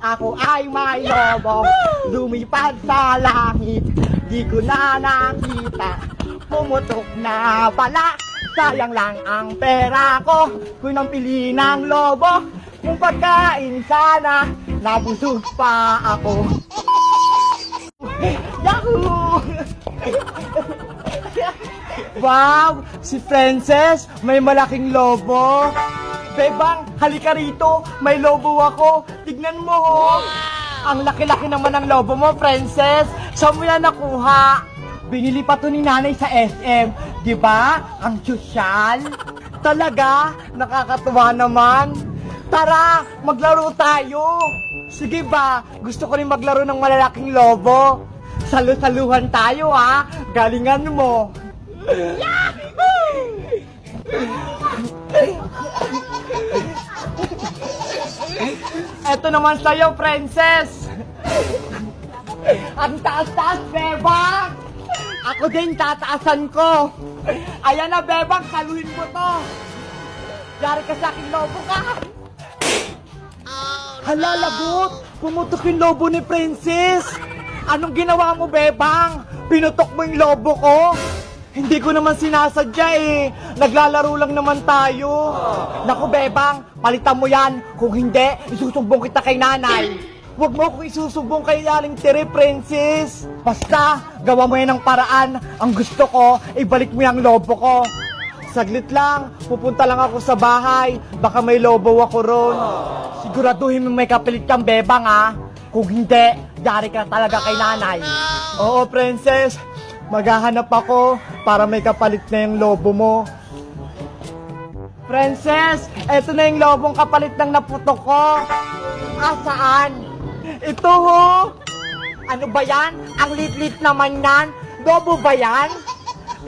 Ako ay may lobo, lumipad sa langit, di ko na nakita, pumutok na pala. Sayang lang ang pera ko, kung nang pili ng lobo, kung pagkain sana, nabusog pa ako. Yahoo! Wow! Si Princess, may malaking lobo. Bebang, halika rito. May lobo ako. Tignan mo, ho. Ang laki-laki naman ng lobo mo, Princess. Saan mo yan nakuha? Binili pa to ni nanay sa SM. Diba? Ang sosyal. Talaga? Nakakatuwa naman. Tara, maglaro tayo. Sige ba? Gusto ko rin maglaro ng malalaking lobo. Salu-saluhan tayo, ha? Galingan mo. Eto naman sa'yo, Princess. Ang taas-taas, Bebang. Ako din, tataasan ko. Ayan na, Bebang, saluhin mo to. Yari ka sa akin, lobo ka. Hala, lagot. Pumutok yung lobo ni Princess. Anong ginawa mo, Bebang? Pinutok mo yung lobo ko? Hindi ko naman sinasadya eh. Naglalaro lang naman tayo. Naku, Bebang, palitan mo yan. Kung hindi, isusumbong kita kay nanay. Huwag mo akong isusumbong kay Aling Tere, Princess. Basta, gawa mo yan ng paraan. Ang gusto ko, ibalik mo yung lobo ko. Saglit lang, pupunta lang ako sa bahay. Baka may lobo ako ron. Siguraduhin mo may kapilit kang, Bebang, ha? Kung hindi, yari ka talaga kay nanay. Oo, Princess. Maghahanap ako para may kapalit na yung lobo mo. Princess, eto na yung lobong kapalit ng naputok ko. Ah, saan? Ito, ho. Ano ba yan? Ang lit-lit naman yan. Lobo ba yan?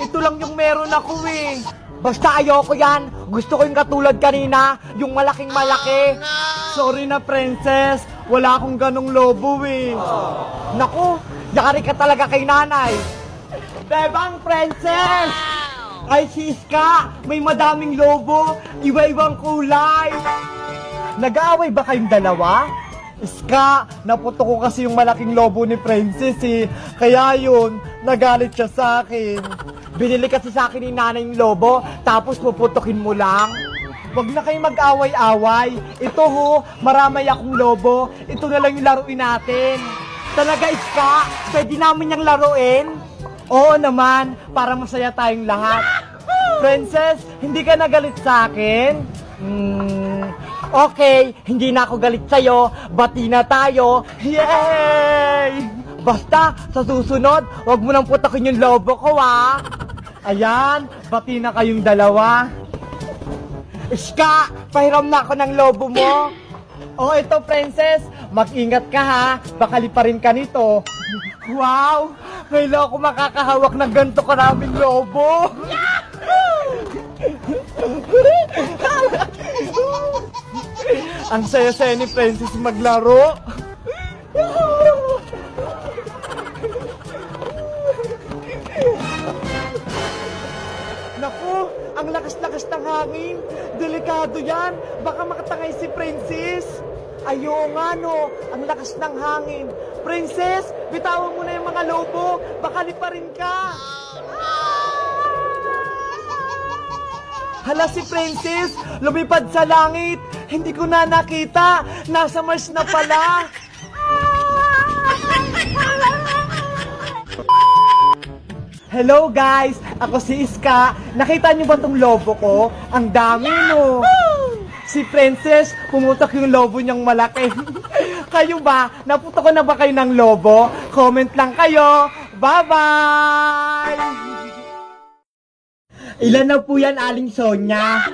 Ito lang yung meron ako eh. Basta ayoko yan. Gusto ko yung katulad kanina, yung malaking malaki. Sorry na, Princess. Wala akong ganong lobo eh. Naku, yari ka talaga kay nanay. Bebang, Princess! Ay, Siska! May madaming lobo! Iba-ibang kulay! Nag-aaway ba kayong dalawa? Iska, naputo ko kasi yung malaking lobo ni Princess eh. Kaya yun, nagalit siya sa akin. Binili kasi sa akin ni nanay yung lobo, tapos puputokin mo lang. Huwag na kayong mag-away-away. Ito ho, maramay akong lobo. Ito na lang yung laruin natin. Talaga, Iska, pwede namin yung laruin? Oo naman, para masaya tayong lahat. Princess, hindi ka nagalit sa akin? Okay, hindi na ako galit sa'yo. Bati na tayo. Yay! Basta, sa susunod, huwag mo nang putakin yung lobo ko, ha? Ayan, bati na kayong dalawa. Iska, pahiram na ako ng lobo mo. Oh, ito, Princess. Mag-ingat ka, ha? Baka liparin ka nito. Wow! Ngayon ako makakahawak ng ganito karaming lobo. Ang saya-saya ni Princess maglaro. Naku, ang lakas-lakas ng hangin. Delikado yan. Baka makatangay si Princess. Ayaw nga, no. Ang lakas ng hangin. Princess, bitawan mo na yung mga lobo. Baka liparin ka. Hala, si Princess, lumipad sa langit. Hindi ko na nakita. Nasa Mars na pala. Hello guys, ako si Iska. Nakita niyo ba tong lobo ko? Ang dami, no. Si Princess, pumutok yung lobo niyang malaki. Kayo ba? Naputok ko na ba kayo ng lobo? Comment lang kayo. Bye-bye! Ilan na po yan, Aling Sonia?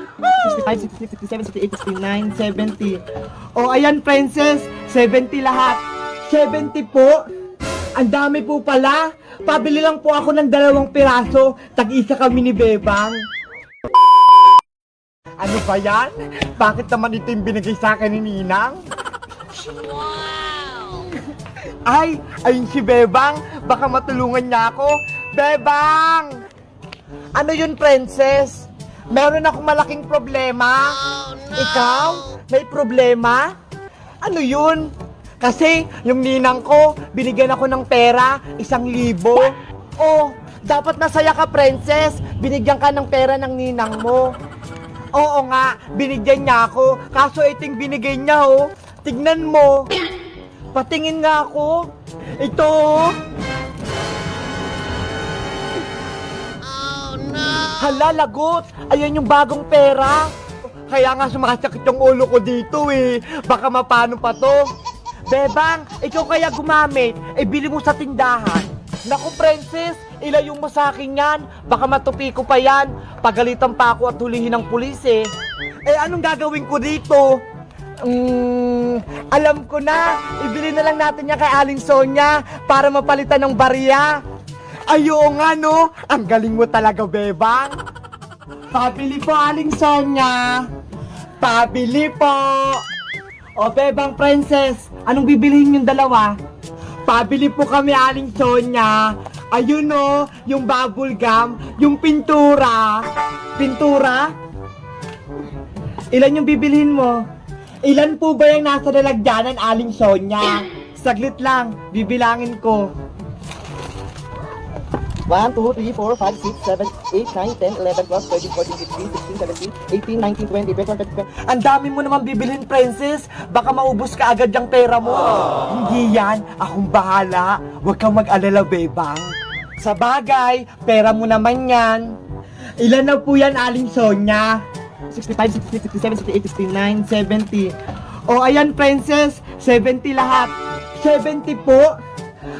65, 66, 67, 68, 69, 70. O, ayan, Princess. 70 lahat. 70 po. Ang dami po pala. Pabili lang po ako ng 2 piraso. Tag-isa kami ni Bebang. Ano ba yan? Bakit naman ito yung binigay sa akin ni Ninang? Wow! Ay, ayun si Bebang. Baka matulungan niya ako. Bebang! Ano yun, Princess? Meron akong malaking problema. Oh, no. Ikaw? May problema? Ano yun? Kasi yung ninang ko, binigyan ako ng pera, 1,000. Oh, dapat nasaya ka, princess. Binigyan ka ng pera ng ninang mo. Oo nga, binigyan niya ako. Kaso iting binigay niya, oh. Tignan mo. Patingin nga ako. Ito, oh. Oh, no. Hala, lagot. Ayan yung bagong pera. Kaya nga sumakasakit yung ulo ko dito, eh. Baka mapano pa to. Bebang, ikaw kaya gumamit, bili mo sa tindahan. Naku, princess, ilayo mo sa akin yan. Baka matupi ko pa yan. Pagalitan pa ako at hulihin ng pulis, eh. Anong gagawin ko dito? Alam ko na. Ibili na lang natin yan kay Aling Sonia para mapalitan ng barya. Ayo nga, no? Ang galing mo talaga, Bebang. Pabili po, Aling Sonia. Pabili po. O, Bebang Princess, anong bibilihin yung dalawa? Pabili po kami, Aling Sonia. Ayun o, yung bubble gum, yung pintura. Pintura? Ilan yung bibilihin mo? Ilan po ba yung nasa lalagyanan, Aling Sonia? Saglit lang, bibilangin ko. 1, 2, 3, 4, 5, 6, 7, 8, 9, 10, 11, 12, 13, 14, 15, 16, 17, 18, 19, 20, 21, 22. Ang dami mo naman bibilhin, princess. Baka maubos ka agad yung pera mo. Hindi yan. Akong bahala. Huwag kang mag-alala, Bebang. Sa bagay, pera mo naman yan. Ilan na po yan, Aling Sonia? 65, 66, 67, 68, 69, 70. O, ayan, princess. 70 lahat. 70 po.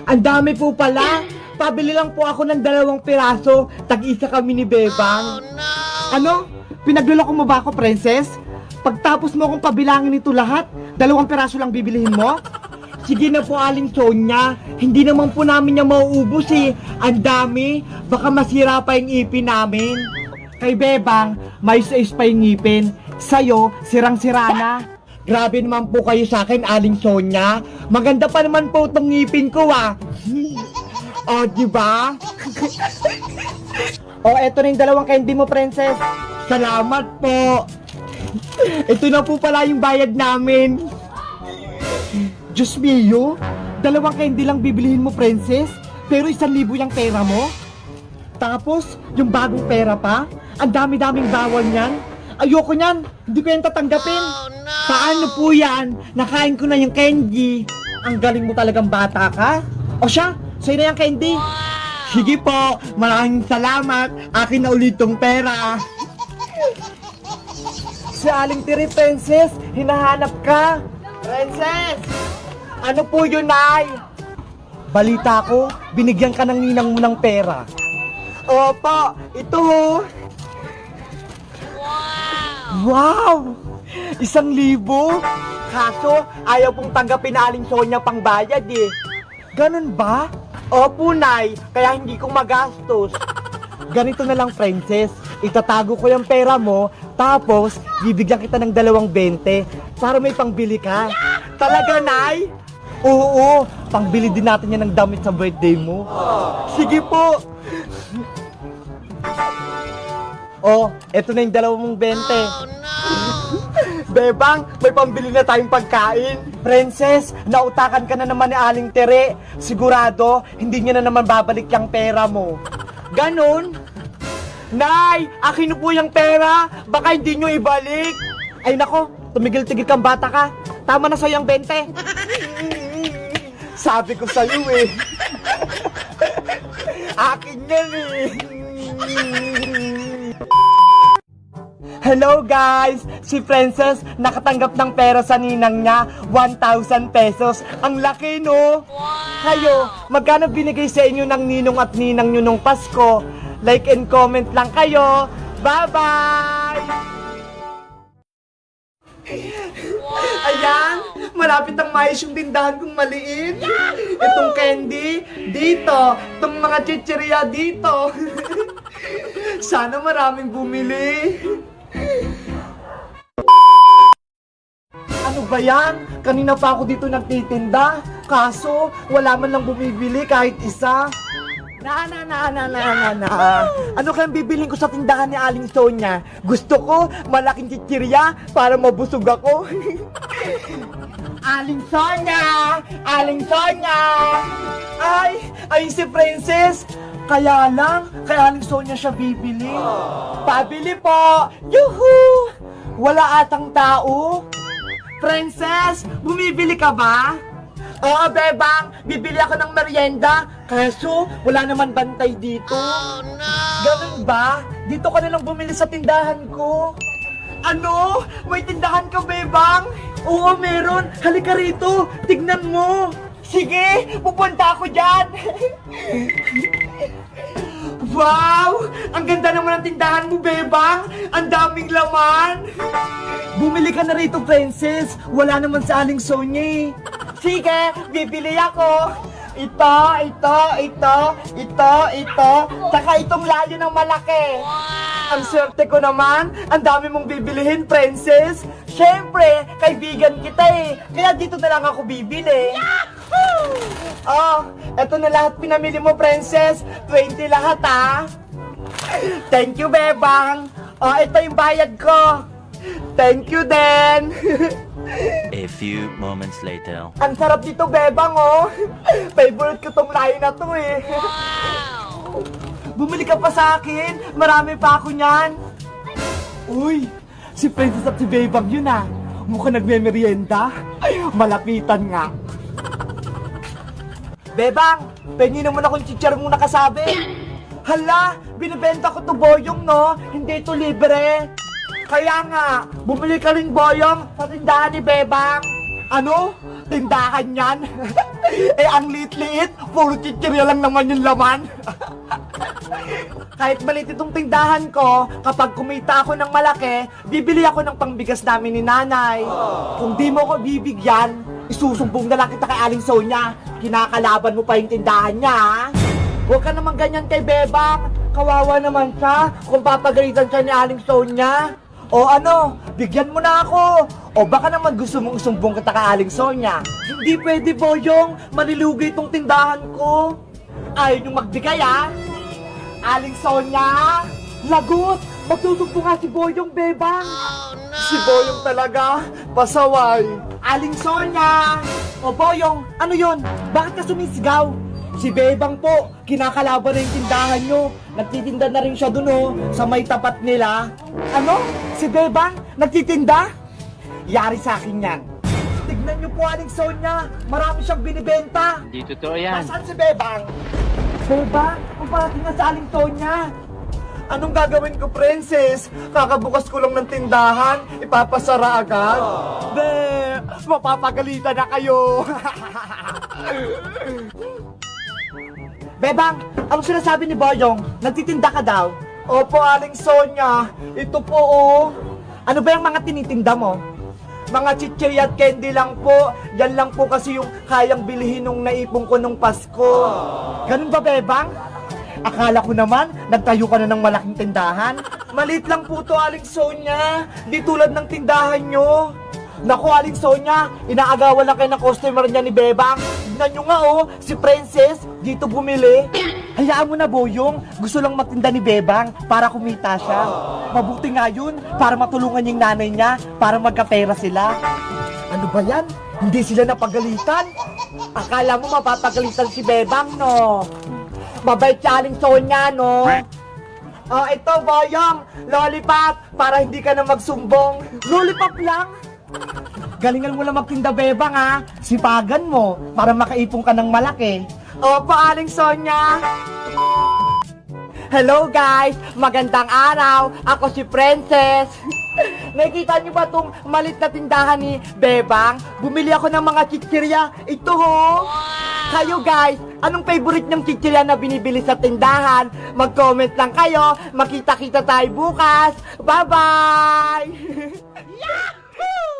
Ang dami po pala. Pabili lang po ako ng 2 piraso. Tag-isa kami ni Bebang. Oh, no. Ano? Pinagluloko mo ba ako, princess? Pagtapos mo akong pabilangin ito lahat, 2 piraso lang bibilihin mo? Sige na po, Aling Sonia. Hindi naman po namin yung mauubos, eh. Ang dami. Baka masira pa yung ipin namin. Kay Bebang, may sais pa yung ngipin. Sa'yo, sirang-sira na. Grabe naman po kayo sa akin, Aling Sonia. Maganda pa naman po itong ngipin ko, ah. O, diba? O, eto na yung 2 candy mo, princess. Salamat po. Ito na po pala yung bayad namin. Diyos mio, 2 candy lang bibilihin mo, princess. Pero 1,000 yung pera mo. Tapos, yung bagong pera pa. Ang dami-daming bawal niyan. Ayoko niyan. Hindi ko yan tatanggapin. Oh, no. Paano po yan? Nakain ko na yung candy. Ang galing mo talagang bata ka. O siya, sa'yo na yung candy. Wow. Sige po, maraming salamat. Akin na ulit tong pera. Si Aling Tiri, princess, hinahanap ka. Princess! Ano po yun, Nay? Balita ko, binigyan ka ng ninang mo ng pera. Opo, ito ho. Wow! 1,000? Kaso, ayaw pong tanggapin na Aling Sonia pang bayad, eh. Ganun ba? Opo, Nay. Kaya hindi ko magastos. Ganito na lang, princess. Itatago ko yung pera mo, tapos bibigyan kita ng 2.20 para may pangbili ka. Talaga, Nay? Oo, pangbili din natin yan ng damit sa birthday mo. Sige po. Oh, eto na yung 2.20. Oh, no. Bebang, may pambili na tayong pagkain. Princess, nautakan ka na naman ni Aling Tere. Sigurado, hindi niya na naman babalik yung pera mo. Ganon? Nay, akin na po yung pera. Baka hindi nyo ibalik. Ay nako, tumigil-tigil kang bata ka. Tama na sa'yo yung 20. Sabi ko sa'yo eh. Akin yan eh. Hello guys! Si Princess nakatanggap ng pera sa ninang niya, 1,000 pesos. Ang laki, no? Wow! Kayo, magkano binigay sa inyo ng ninong at ninang nyo nung Pasko? Like and comment lang kayo. Bye-bye! Wow! Ayan, malapit ang maayos yung tindahan kong maliit. Itong candy, dito. Itong mga chichirya, dito. Sana maraming bumili. Ano ba yan? Kanina pa ako dito nagtitinda. Kaso, wala man lang bumibili kahit isa. Na. Ano kayang bibilhin ko sa tindahan ni Aling Sonia? Gusto ko malaking chichirya para mabusog ako. Aling Sonia! Aling Sonia! Ay si Princess! Kaya lang, kay Aling Sonia siya bibili. Pabili po! Yuhu! Wala atang tao. Princess, bumibili ka ba? Oo, Bebang, bibili ako ng merienda. Kaso, wala naman bantay dito. Oh, no! Ganun ba? Dito ka na lang bumili sa tindahan ko. Ano? May tindahan ka, Bebang? Oo, meron. Halika rito. Tignan mo. Sige, pupunta ako dyan. Wow! Ang ganda naman ng tindahan mo, Bebang. Ang daming laman. Bumili ka na rito, Princess. Wala naman sa Aling Sonia. Sige, bibili ako. Ito. Saka itong layo ng malaki. Ang swerte ko naman. Ang dami mong bibilihin, Princess. Siyempre, kaibigan kita eh. Kaya dito na lang ako bibili. Yahoo! Oh, eto na lahat pinamili mo, Princess. 20 lahat, ah. Thank you, Bebang. Oh, ito yung bayad ko. Thank you, Den. A few moments later. Ang sarap dito, Bebang, oh. Favorite ko tong layo na to, eh. Wow! Bumili ka pa sa akin. Marami pa ako niyan. Uy, si Princess at si Bebang yun, ah. Mukhang nagme-merienda. Malapitan nga. Bebang, pengi naman akong chichar mong nakasabi. Hala, binibenta ko to Boyong, no? Hindi to libre. Kaya nga, bumili ka rin, Boyong, sa tindahan ni Bebang. Ano? Tindahan yan? Eh, ang liit-liit, puro chichirya lang naman yung laman. Kahit maliit itong tindahan ko, kapag kumita ako ng malaki, bibili ako ng pangbigas namin ni nanay. Kung di mo ko bibigyan, isusumbong na lang kita kay Aling Sonia. Kinakalaban mo pa yung tindahan niya, ha? Huwag ka naman ganyan kay Bebang. Kawawa naman siya kung papagalitan siya ni Aling Sonia. O ano, bigyan mo na ako. O baka naman gusto mong isumbong kita kay Aling Sonia. Hindi pwede, Boyong. Manilugay itong tindahan ko. Ayaw niyong magbigay, ha? Aling Sonia! Lagot! Magtutupo nga si Boyong, Bebang! Oh, no! Si Boyong talaga, pasaway. Aling Sonia! O Boyong, ano yon? Bakit ka sumisigaw? Si Bebang po, kinakalaban na yung tindahan nyo. Nagtitinda na rin siya dun, oh, sa may tapat nila. Ano? Si Bebang? Nagtitinda? Yari sa akin yan. Tignan nyo po, Aling Sonia. Marami siyang binibenta. Di totoo yan. Nasaan si Bebang? Bebang, kung parating na sa Aling Sonia. Anong gagawin ko, Princess? Kakabukas ko lang ng tindahan, ipapasara agad? Be, mapapagalitan na kayo. Bebang, anong sinasabi ni Boyong? Nagtitinda ka daw? Opo, Aling Sonia. Ito po, oh. Ano ba yung mga tinitinda mo? Mga chichirya at candy lang po. Yan lang po kasi yung kayang bilhin nung naipon ko nung Pasko. Ganun ba, Bebang? Akala ko naman, nagtayo ka na ng malaking tindahan. Maliit lang po to, Aling Sonia. Di tulad ng tindahan nyo. Naku, Aling Sonia, inaagawan lang kayo ng customer niya ni Bebang. Tignan nyo nga, oh, si Princess, dito bumili. Hayaan mo na, Boyong. Gusto lang magtinda ni Bebang para kumita siya. Mabuti nga yun, para matulungan yung nanay niya, para magkapera sila. Ano ba yan? Hindi sila napagalitan? Akala mo mapapagalitan si Bebang, no? Mabait si Aling Sonia, no? Oh, ito, Boyong, lollipop, para hindi ka na magsumbong. Lollipop lang? Galingan mo lang magtinda, Bebang, ha? Sipagan mo, para makaipon ka ng malaki. Opo, Aling Sonia. Hello, guys. Magandang araw. Ako si Princess. Nakikita niyo ba itong malit na tindahan ni Bebang? Bumili ako ng mga chichirya. Ito, ho. Kayo, guys, anong favorite ng chichirya na binibili sa tindahan? Mag-comment lang kayo. Makita-kita tayo bukas. Bye-bye! Yahoo!